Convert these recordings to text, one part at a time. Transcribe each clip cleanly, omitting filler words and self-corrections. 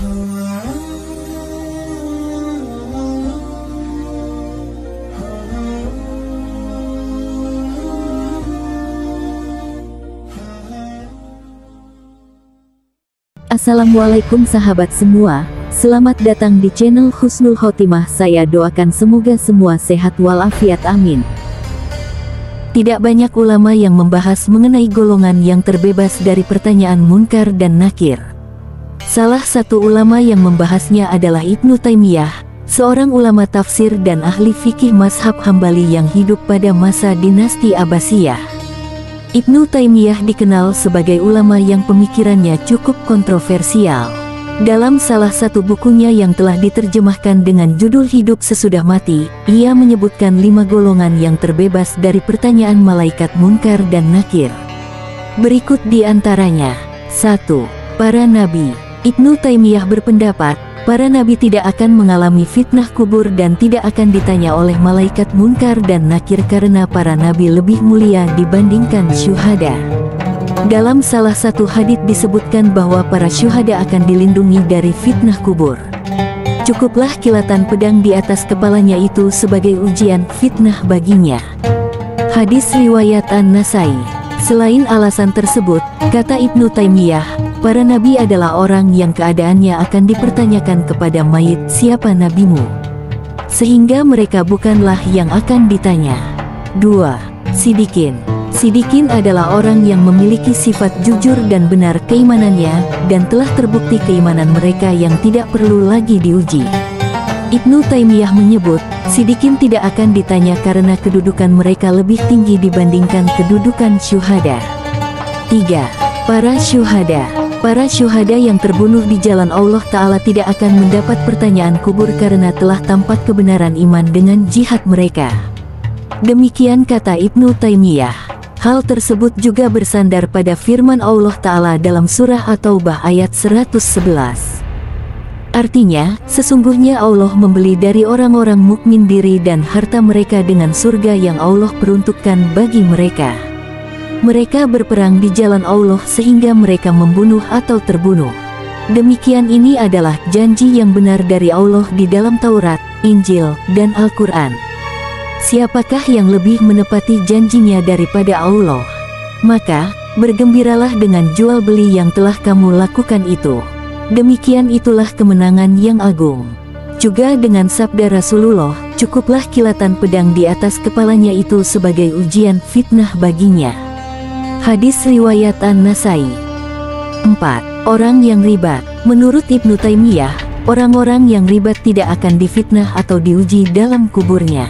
Assalamualaikum sahabat semua, selamat datang di channel Husnul Khotimah. Saya doakan semoga semua sehat walafiat, amin. Tidak banyak ulama yang membahas mengenai golongan yang terbebas dari pertanyaan munkar dan nakir. Salah satu ulama yang membahasnya adalah Ibnu Taimiyah, seorang ulama tafsir dan ahli fikih mazhab Hambali yang hidup pada masa dinasti Abbasiyah. Ibnu Taimiyah dikenal sebagai ulama yang pemikirannya cukup kontroversial. Dalam salah satu bukunya yang telah diterjemahkan dengan judul Hidup Sesudah Mati, ia menyebutkan 5 golongan yang terbebas dari pertanyaan malaikat munkar dan nakir. Berikut di antaranya. 1. Para Nabi. Ibnu Taimiyah berpendapat, para nabi tidak akan mengalami fitnah kubur dan tidak akan ditanya oleh malaikat munkar dan nakir karena para nabi lebih mulia dibandingkan syuhada. Dalam salah satu hadits disebutkan bahwa para syuhada akan dilindungi dari fitnah kubur. Cukuplah kilatan pedang di atas kepalanya itu sebagai ujian fitnah baginya. Hadis riwayat An-Nasai. Selain alasan tersebut, kata Ibnu Taimiyah, para nabi adalah orang yang keadaannya akan dipertanyakan kepada mayit, siapa nabimu? Sehingga mereka bukanlah yang akan ditanya. 2. Sidikin. Sidikin adalah orang yang memiliki sifat jujur dan benar keimanannya, dan telah terbukti keimanan mereka yang tidak perlu lagi diuji. Ibnu Taimiyah menyebut, sidikin tidak akan ditanya karena kedudukan mereka lebih tinggi dibandingkan kedudukan syuhada. 3. Para syuhada. Para syuhada yang terbunuh di jalan Allah Ta'ala tidak akan mendapat pertanyaan kubur karena telah tampak kebenaran iman dengan jihad mereka. Demikian kata Ibnu Taimiyah. Hal tersebut juga bersandar pada firman Allah Ta'ala dalam surah At-Taubah ayat 111. Artinya, sesungguhnya Allah membeli dari orang-orang mukmin diri dan harta mereka dengan surga yang Allah peruntukkan bagi mereka. Mereka berperang di jalan Allah sehingga mereka membunuh atau terbunuh. Demikian ini adalah janji yang benar dari Allah di dalam Taurat, Injil, dan Al-Quran. Siapakah yang lebih menepati janjinya daripada Allah? Maka, bergembiralah dengan jual beli yang telah kamu lakukan itu. Demikian itulah kemenangan yang agung. Juga dengan sabda Rasulullah, cukuplah kilatan pedang di atas kepalanya itu sebagai ujian fitnah baginya. Hadis riwayat An-Nasai. 4. Orang yang ribat. Menurut Ibnu Taimiyah, orang-orang yang ribat tidak akan difitnah atau diuji dalam kuburnya.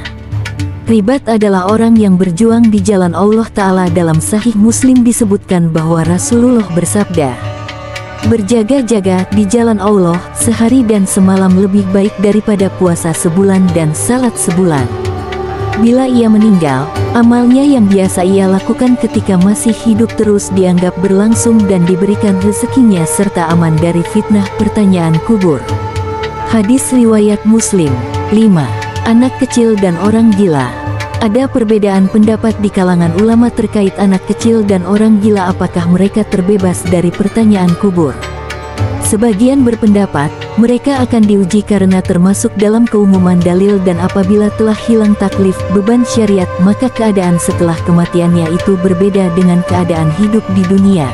Ribat adalah orang yang berjuang di jalan Allah Ta'ala. Dalam Sahih Muslim disebutkan bahwa Rasulullah bersabda, berjaga-jaga di jalan Allah sehari dan semalam lebih baik daripada puasa sebulan dan salat sebulan. Bila ia meninggal, amalnya yang biasa ia lakukan ketika masih hidup terus dianggap berlangsung dan diberikan rezekinya serta aman dari fitnah pertanyaan kubur. Hadis riwayat Muslim. 5. Anak kecil dan orang gila. Ada perbedaan pendapat di kalangan ulama terkait anak kecil dan orang gila, apakah mereka terbebas dari pertanyaan kubur. Sebagian berpendapat, mereka akan diuji karena termasuk dalam keumuman dalil dan apabila telah hilang taklif beban syariat maka keadaan setelah kematiannya itu berbeda dengan keadaan hidup di dunia.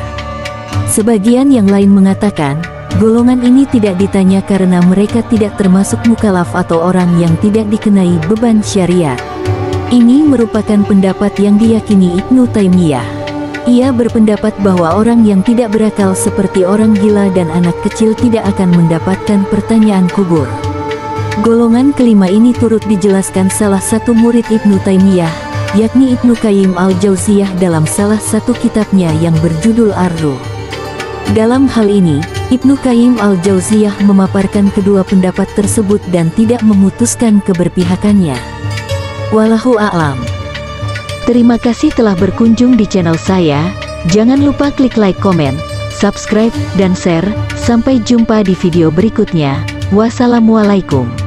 Sebagian yang lain mengatakan, golongan ini tidak ditanya karena mereka tidak termasuk mukalaf atau orang yang tidak dikenai beban syariat. Ini merupakan pendapat yang diyakini Ibnu Taimiyah. Ia berpendapat bahwa orang yang tidak berakal seperti orang gila dan anak kecil tidak akan mendapatkan pertanyaan kubur. Golongan kelima ini turut dijelaskan salah satu murid Ibnu Taimiyah, yakni Ibnu Qayyim al-Jauziyah dalam salah satu kitabnya yang berjudul Ar-Ruh. Dalam hal ini, Ibnu Qayyim al-Jauziyah memaparkan kedua pendapat tersebut dan tidak memutuskan keberpihakannya. Wallahu a'lam. Terima kasih telah berkunjung di channel saya. Jangan lupa klik like, komen, subscribe, dan share. Sampai jumpa di video berikutnya. Wassalamualaikum.